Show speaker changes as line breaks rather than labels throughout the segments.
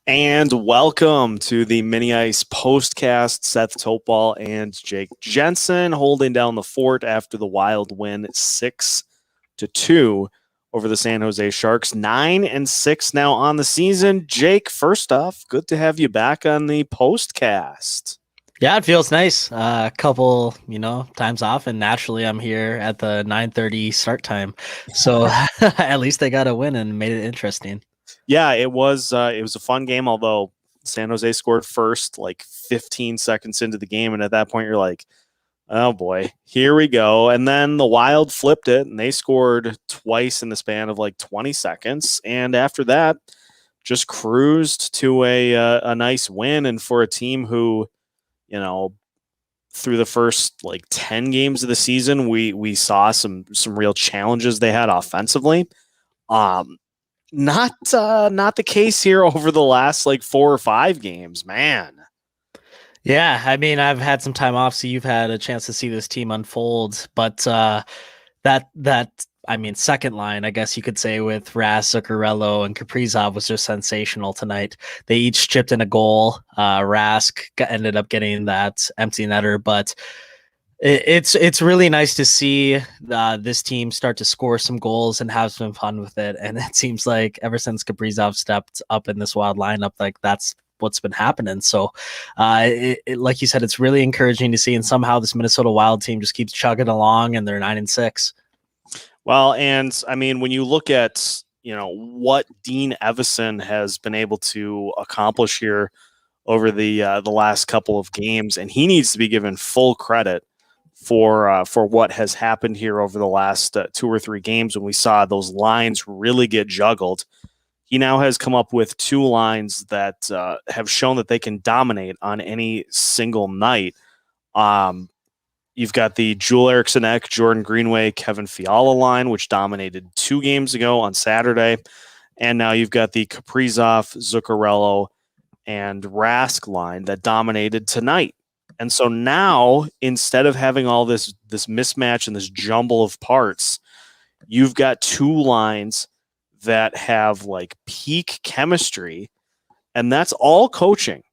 And welcome to the MinnyIce Postcast. Seth Topal and Jake Jensen holding down the fort after the Wild win 6-2 over the San Jose Sharks. 9-6 now on the season. Jake, first off, good to have you back on the Postcast.
Yeah, it feels nice. A couple, times off, and naturally, I'm here at the 9:30 start time. So at least they got a win and made it interesting.
Yeah, it was a fun game, although San Jose scored first like 15 seconds into the game, and at that point you're like, oh boy, here we go. And then the Wild flipped it and they scored twice in the span of like 20 seconds. And after that, just cruised to a nice win. And for a team who, through the first like 10 games of the season, we saw some real challenges they had offensively. Not the case here over the last like 4 or 5 games, man.
Yeah, I mean, I've had some time off, so you've had a chance to see this team unfold. But second line, I guess you could say, with Rask, Zuccarello, and Kaprizov was just sensational tonight. They each chipped in a goal. Rask ended up getting that empty netter, but it's really nice to see this team start to score some goals and have some fun with it. And it seems like ever since Kaprizov stepped up in this Wild lineup, like that's what's been happening. So like you said, it's really encouraging to see, and somehow this Minnesota Wild team just keeps chugging along, and they're 9-6.
Well, and I mean, when you look at, what Dean Evison has been able to accomplish here over the last couple of games, and he needs to be given full credit for what has happened here over the last 2 or 3 games when we saw those lines really get juggled. He now has come up with 2 lines that have shown that they can dominate on any single night. You've got the Joel Eriksson-Ek, Jordan Greenway, Kevin Fiala line, which dominated 2 games ago on Saturday. And now you've got the Kaprizov, Zuccarello, and Rask line that dominated tonight. And so now, instead of having all this mismatch and this jumble of parts, you've got 2 lines that have like peak chemistry, and that's all coaching.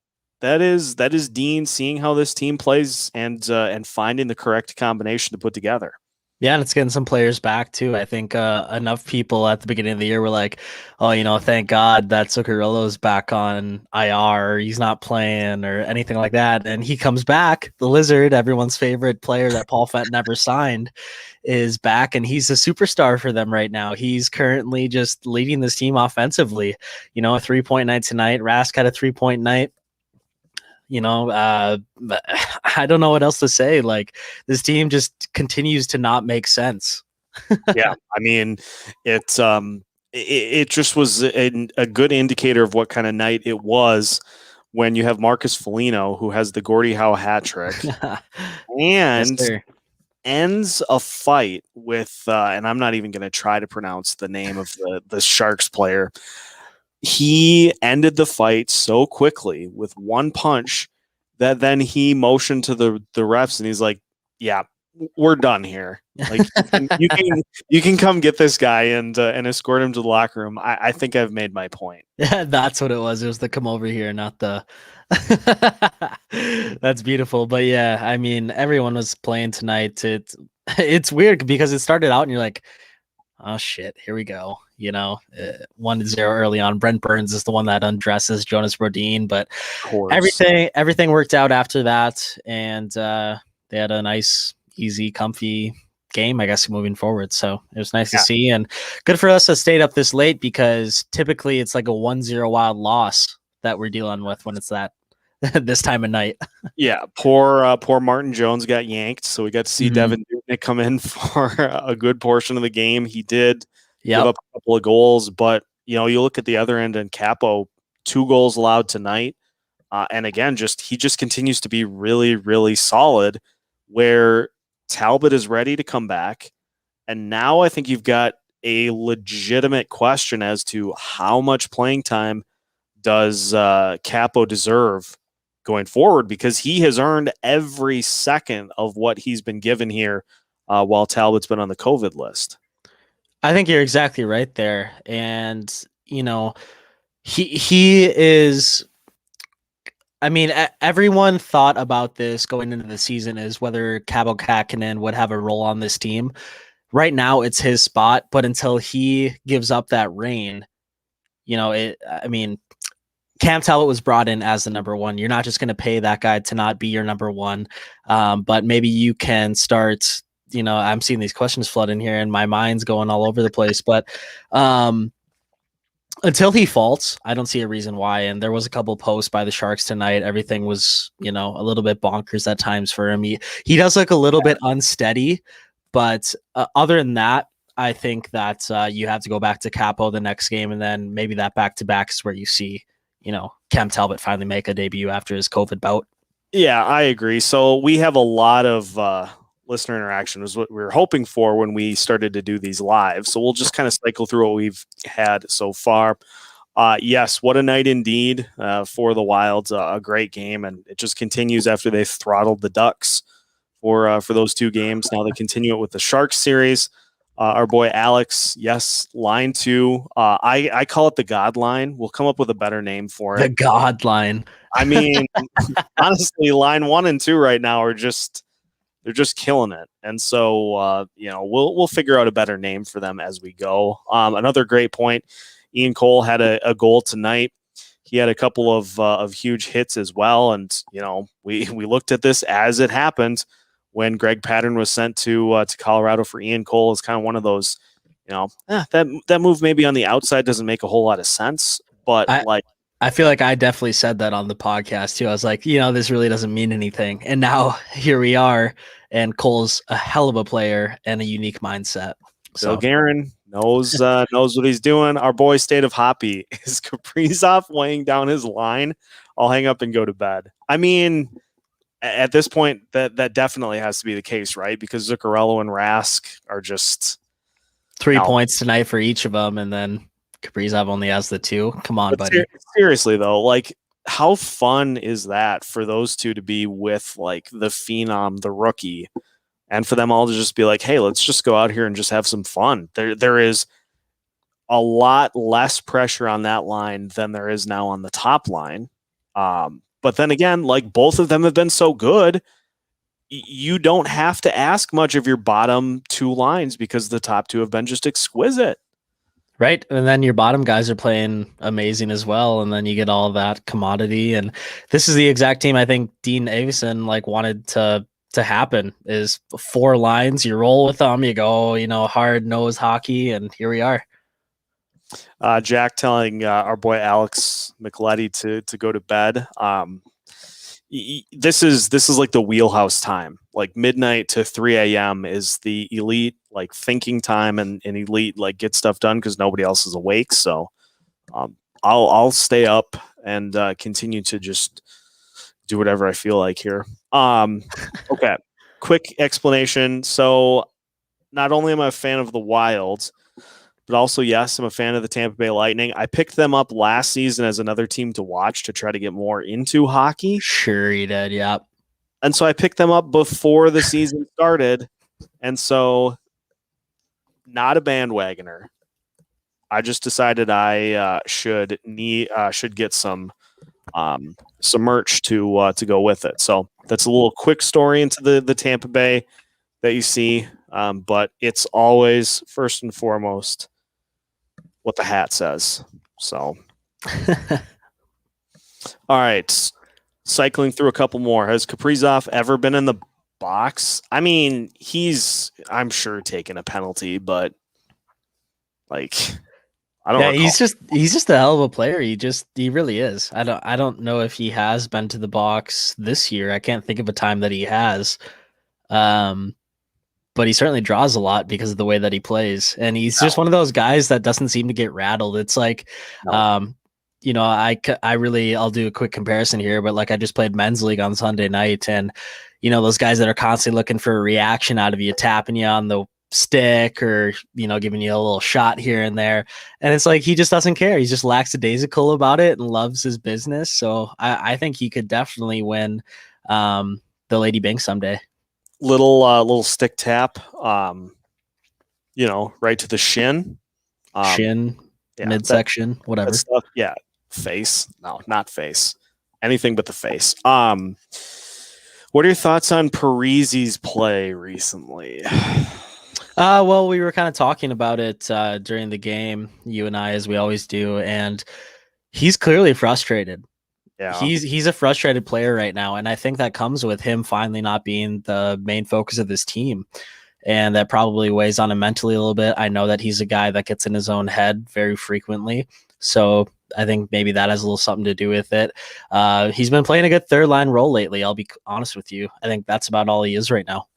That is Dean seeing how this team plays and finding the correct combination to put together.
Yeah, and it's getting some players back too. I think enough people at the beginning of the year were like, "Oh, thank God that Zuccarello's back on IR, or he's not playing, or anything like that." And he comes back. The Lizard, everyone's favorite player that Paul Fenton never signed, is back, and he's a superstar for them right now. He's currently just leading this team offensively. A 3-point night tonight. Rask had a 3-point night. I don't know what else to say. Like, this team just continues to not make sense.
Yeah, I mean, it just was a good indicator of what kind of night it was when you have Marcus Foligno, who has the Gordie Howe hat trick, and
Yes,
ends a fight with, and I'm not even going to try to pronounce the name of the Sharks player. He ended the fight so quickly with one punch that then he motioned to the refs and he's like, yeah, we're done here. Like, you can come get this guy and escort him to the locker room. I think I've made my point.
Yeah, that's what it was. It was the come over here, not the. That's beautiful. But yeah, I mean, everyone was playing tonight. It's weird because it started out and you're like, oh shit, here we go. 1-0 early on. Brent Burns is the one that undresses Jonas Brodin, but everything worked out after that, and they had a nice, easy, comfy game, I guess, moving forward. So it was nice to see, and good for us to stayed up this late, because typically it's like a 1-0 Wild loss that we're dealing with when it's that this time of night.
Yeah, poor Martin Jones got yanked, so we got to see Devin Dubnyk come in for a good portion of the game. He did give up a couple of goals, but you look at the other end, and Capo, 2 goals allowed tonight, and again, he just continues to be really, really solid. Where Talbot is ready to come back, and now I think you've got a legitimate question as to how much playing time does Capo deserve going forward, because he has earned every second of what he's been given here while Talbot's been on the COVID list.
I think you're exactly right there. And, He is. I mean, everyone thought about this going into the season is whether Cabo Kakinen would have a role on this team. Right now, it's his spot, but until he gives up that reign, I mean, Cam Talbot was brought in as the number one. You're not just going to pay that guy to not be your number one, but maybe you can start. I'm seeing these questions flood in here, and my mind's going all over the place. But until he faults, I don't see a reason why. And there was a couple posts by the Sharks tonight. Everything was, a little bit bonkers at times for him. He does look a little bit unsteady, but other than that, I think that you have to go back to Capo the next game, and then maybe that back-to-back is where you see, Cam Talbot finally make a debut after his COVID bout.
Yeah, I agree. So we have a lot of listener interaction was what we were hoping for when we started to do these live. So we'll just kind of cycle through what we've had so far. Yes, what a night indeed for the Wilds. A great game, and it just continues after they throttled the Ducks for those two games. Now they continue it with the Sharks series. Our boy Alex, yes, line 2. I call it the God line. We'll come up with a better name for it.
The God line.
I mean, honestly, line 1 and 2 right now are just they're just killing it. And so, we'll figure out a better name for them as we go. Another great point. Ian Cole had a goal tonight. He had a couple of huge hits as well. And, we looked at this as it happened when Greg Pattern was sent to Colorado for Ian Cole. Is kind of one of those, that move maybe on the outside doesn't make a whole lot of sense, but
I feel like I definitely said that on the podcast too. I was like, this really doesn't mean anything. And now here we are, and Cole's a hell of a player and a unique mindset.
So Guerin knows what he's doing. Our boy State of Hoppy is Kaprizov weighing down his line. I'll hang up and go to bed. I mean, at this point, that definitely has to be the case, right? Because Zuccarello and Rask are just
3 points tonight for each of them, and then Kaprizov only has the 2. Come on, buddy.
Seriously, though, like, how fun is that for those two to be with, like, the phenom, the rookie, and for them all to just be like, hey, let's just go out here and just have some fun. There is a lot less pressure on that line than there is now on the top line. But then again, like, both of them have been so good, you don't have to ask much of your bottom 2 lines because the top 2 have been just exquisite.
Right. And then your bottom guys are playing amazing as well. And then you get all of that commodity. And this is the exact team I think Dean Avison wanted to happen is 4 lines. You roll with them, you go, hard nose hockey, and here we are.
Jack telling our boy Alex McLetty to go to bed. This is like the wheelhouse time. Like midnight to 3 a.m. is the elite thinking time and elite get stuff done because nobody else is awake. So I'll stay up and continue to just do whatever I feel like here. Okay, quick explanation. So not only am I a fan of the Wild, but also, yes, I'm a fan of the Tampa Bay Lightning. I picked them up last season as another team to watch to try to get more into hockey.
Sure you did, yep.
And so I picked them up before the season started. And so, not a bandwagoner. I just decided I should get some merch to go with it. So that's a little quick story into the Tampa Bay that you see. But it's always first and foremost what the hat says. So, all right, cycling through a couple more. Has Kaprizov ever been in the box? I mean, I'm sure taken a penalty, but I don't.
Yeah, he's just a hell of a player. He really is. I don't know if he has been to the box this year. I can't think of a time that he has. But he certainly draws a lot because of the way that he plays. And he's just one of those guys that doesn't seem to get rattled. It's like, I'll do a quick comparison here, but I just played men's league on Sunday night, and, those guys that are constantly looking for a reaction out of you, tapping you on the stick or, giving you a little shot here and there. And it's like, he just doesn't care. He's just lackadaisical about it and loves his business. So I think he could definitely win the Lady Bing someday.
Little stick tap, right to the shin,
midsection, whatever
stuff. Yeah, Face? No, not face. Anything but the face. What are your thoughts on Parisi's play recently?
Well, we were kind of talking about it during the game, you and I, as we always do, and he's clearly frustrated.
Yeah.
He's a frustrated player right now, and I think that comes with him finally not being the main focus of this team, and that probably weighs on him mentally a little bit. I know that he's a guy that gets in his own head very frequently, so I think maybe that has a little something to do with it. He's been playing a good third line role lately. I'll be honest with you. I think that's about all he is right now.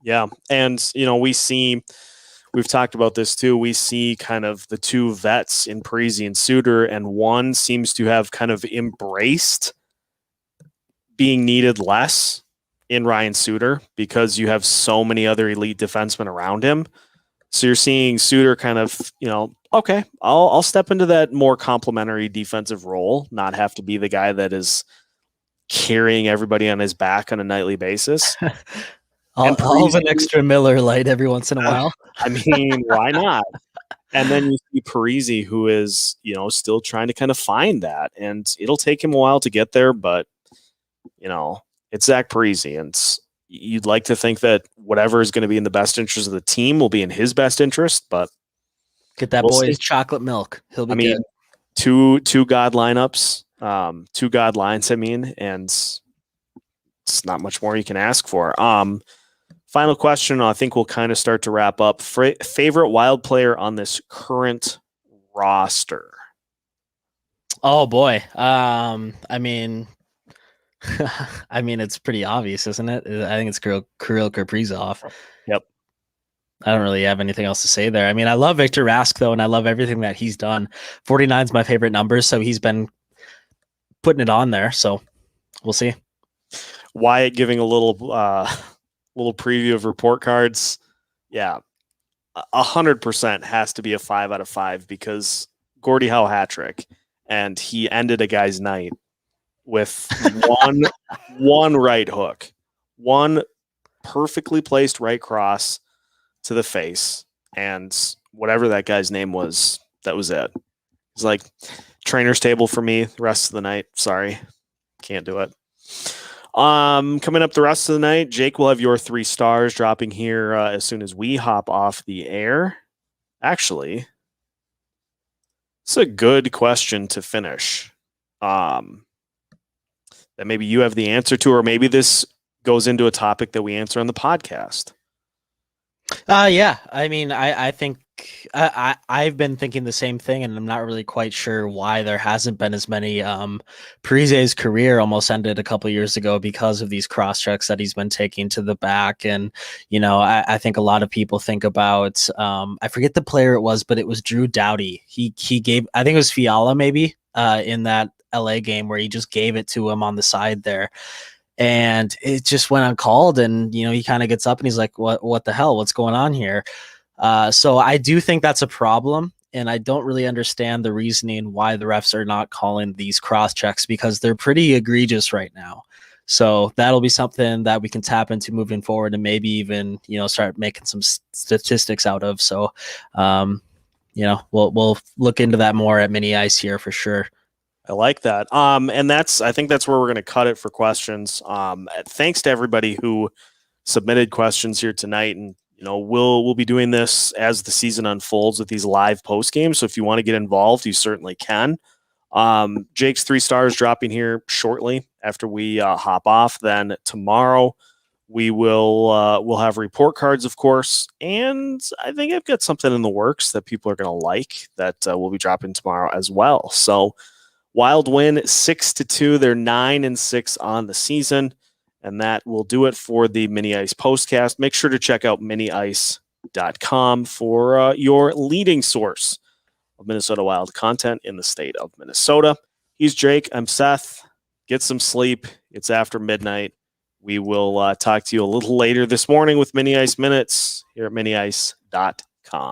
Yeah, and we've talked about this too. We see kind of the two vets in Parisi and Suter, and one seems to have kind of embraced being needed less in Ryan Suter because you have so many other elite defensemen around him. So you're seeing Suter kind of, okay, I'll step into that more complementary defensive role, not have to be the guy that is carrying everybody on his back on a nightly basis.
I'll have an extra Miller Lite every once in a while.
I mean, why not? And then you see Parisi, who is, still trying to kind of find that. And it'll take him a while to get there, but, it's Zach Parisi. And you'd like to think that whatever is going to be in the best interest of the team will be in his best interest, but
get that boy's chocolate milk. He'll be good.
Two God lineups, 2 God lines, and it's not much more you can ask for. Final question, I think we'll kind of start to wrap up. Favorite Wild player on this current roster?
Oh boy. I mean, it's pretty obvious, isn't it? I think it's Kirill Kaprizov.
Yep.
I don't really have anything else to say there. I mean, I love Victor Rask though, and I love everything that he's done. 49 is my favorite number, so he's been putting it on there. So we'll see.
Wyatt giving a little preview of report cards. Yeah, 100% has to be a 5 out of 5 because Gordie Howe hat trick, and he ended a guy's night with one right hook, one perfectly placed right cross to the face, and whatever that guy's name was, that was it. It's like trainer's table for me the rest of the night. Sorry, can't do it. Coming up the rest of the night, Jake will have your 3 stars dropping here as soon as we hop off the air. Actually, it's a good question to finish. That maybe you have the answer to, or maybe this goes into a topic that we answer on the podcast.
Yeah. I mean, I think I've been thinking the same thing, and I'm not really quite sure why there hasn't been as many. Parise's career almost ended a couple years ago because of these cross checks that he's been taking to the back. And, I think a lot of people think about, I forget the player it was, but it was Drew Doughty. He gave, I think it was Fiala maybe in that LA game where he just gave it to him on the side there. And it just went uncalled, and he kind of gets up and he's like, what the hell, what's going on here? So I do think that's a problem, and I don't really understand the reasoning why the refs are not calling these cross checks, because they're pretty egregious right now. So that'll be something that we can tap into moving forward, and maybe even start making some statistics out of. So we'll look into that more at MinnyIce here for sure.
I like that. And I think that's where we're going to cut it for questions. Thanks to everybody who submitted questions here tonight. And, we'll be doing this as the season unfolds with these live post games. So if you want to get involved, you certainly can. Jake's 3 stars dropping here shortly after we hop off. Then tomorrow we'll have report cards, of course. And I think I've got something in the works that people are going to like that we'll be dropping tomorrow as well. So Wild win 6-2. They're 9-6 on the season. And that will do it for the MinnyIce Postcast. Make sure to check out MinnyIce.com for your leading source of Minnesota Wild content in the state of Minnesota. He's Jake. I'm Seth. Get some sleep. It's after midnight. We will talk to you a little later this morning with MinnyIce Minutes here at MinnyIce.com.